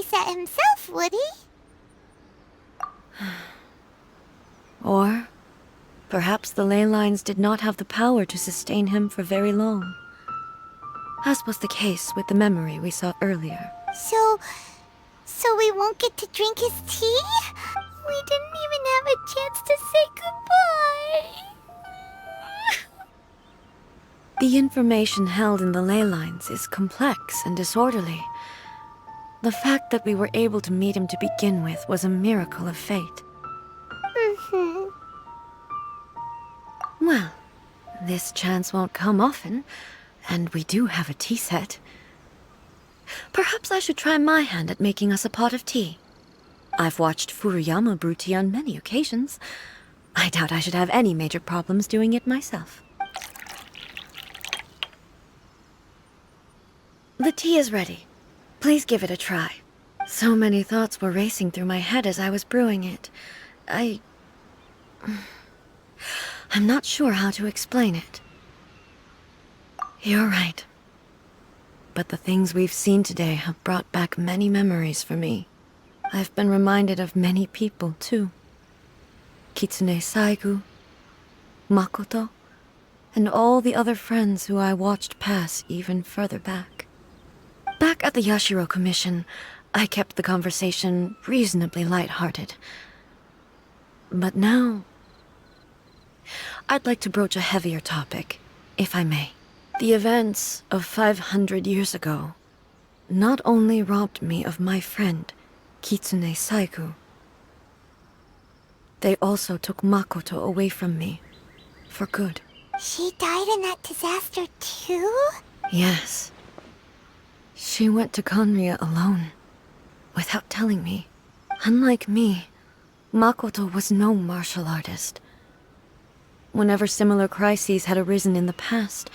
face that himself, would he? Or perhaps the ley lines did not have the power to sustain him for very long, as was the case with the memory we saw earlier. So we won't get to drink his tea? We didn't even have a chance to say goodbye. The information held in the ley lines is complex and disorderly. The fact that we were able to meet him to begin with was a miracle of fate. Well, this chance won't come often, and we do have a tea set. Perhaps I should try my hand at making us a pot of tea. I've watched Furuyama brew tea on many occasions. I doubt I should have any major problems doing it myself. The tea is ready. Please give it a try. So many thoughts were racing through my head as I was brewing it. I'm not sure how to explain it. You're right. But the things we've seen today have brought back many memories for me. I've been reminded of many people, too. Kitsune Saigu, Makoto, and all the other friends who I watched pass even further back. Back at the Yashiro Commission, I kept the conversation reasonably lighthearted. But now, I'd like to broach a heavier topic, if I may. The events of 500 years ago not only robbed me of my friend, Kitsune Saigu, they also took Makoto away from me, for good. She died in that disaster too? Yes. She went to Conria alone, without telling me. Unlike me, Makoto was no martial artist. Whenever similar crises had arisen in the past,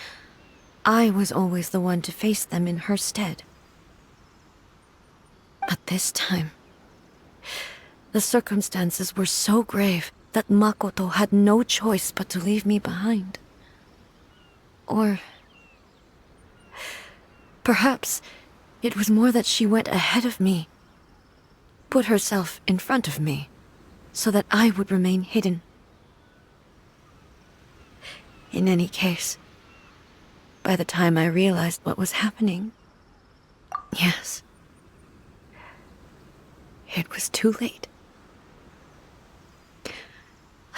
I was always the one to face them in her stead. But this time, the circumstances were so grave that Makoto had no choice but to leave me behind. Or perhaps it was more that she went ahead of me, put herself in front of me, so that I would remain hidden. In any case, by the time I realized what was happening, yes, it was too late.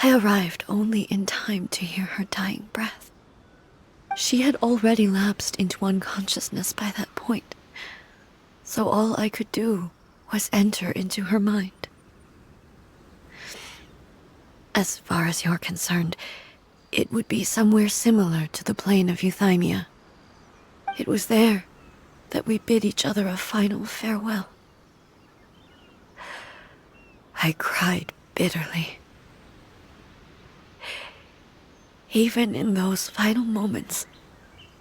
I arrived only in time to hear her dying breath. She had already lapsed into unconsciousness by that point, so all I could do was enter into her mind. As far as you're concerned, it would be somewhere similar to the plane of Euthymia. It was there that we bid each other a final farewell. I cried bitterly. Even in those final moments,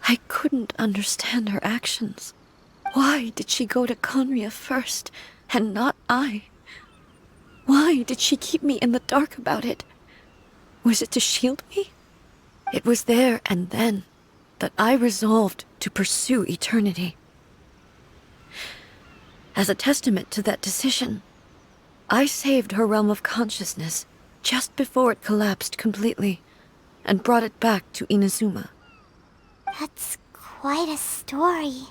I couldn't understand her actions. Why did she go to Conria first, and not I? Why did she keep me in the dark about it? Was it to shield me? It was there and then that I resolved to pursue eternity. As a testament to that decision, I saved her realm of consciousness just before it collapsed completely, and brought it back to Inazuma. That's quite a story.